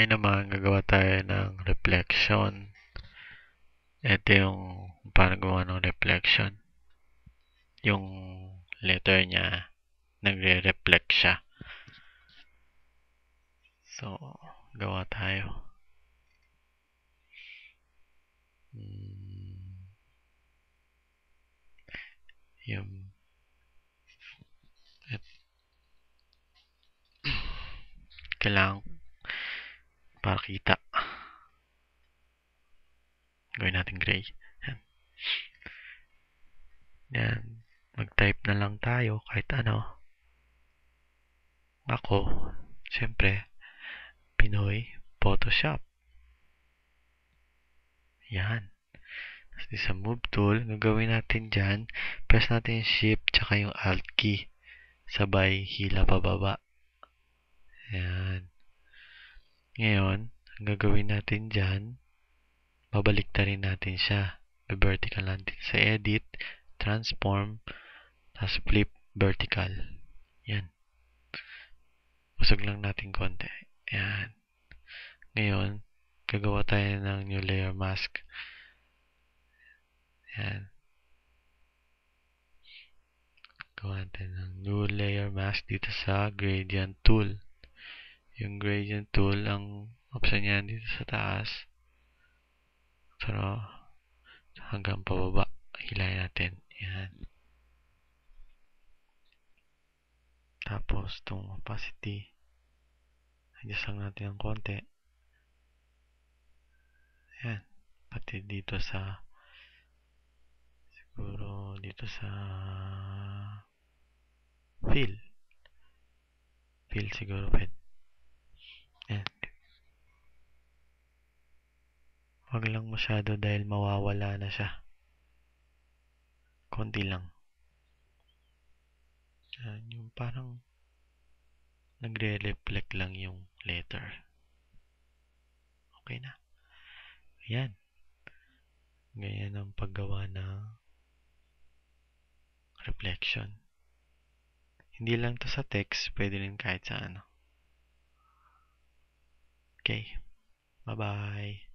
Ngayon naman, gagawa tayo ng reflection. Ito yung paano gawa ng reflection. Yung letter niya, nagre-reflect siya. So, gawa tayo. Yung kailangan para kita. Gawin natin gray. Yan. Mag-type na lang tayo kahit ano. Ako, siyempre, Pinoy Photoshop. Yan. Tapos sa move tool, gagawin natin dyan, press natin yung shift tsaka yung alt key. Sabay hila pababa. Yan. Ngayon, ang gagawin natin dyan, babalik na rin natin siya. Vertical natin sa edit, transform, tapos flip vertical. Yan. Usog lang natin konti. Yan. Ngayon, gagawa tayo ng new layer mask. Yan. Gawa natin ng new layer mask dito sa gradient tool. Yung gradient tool, ang option niya dito sa taas. Pero, hanggang pababa, hilahin natin. Yan. Tapos, itong opacity, adjust lang natin ng konti. Yan. Pati dito sa, siguro, dito sa fill. Fill siguro pwede. Yan. Wag lang masyado dahil mawawala na siya. Konti lang. Yan, yung parang nagre-reflect lang yung letter. Okay na. Ayan. Ganyan ang paggawa ng reflection. Hindi lang to sa text, pwede rin kahit sa ano. Okay. Bye-bye.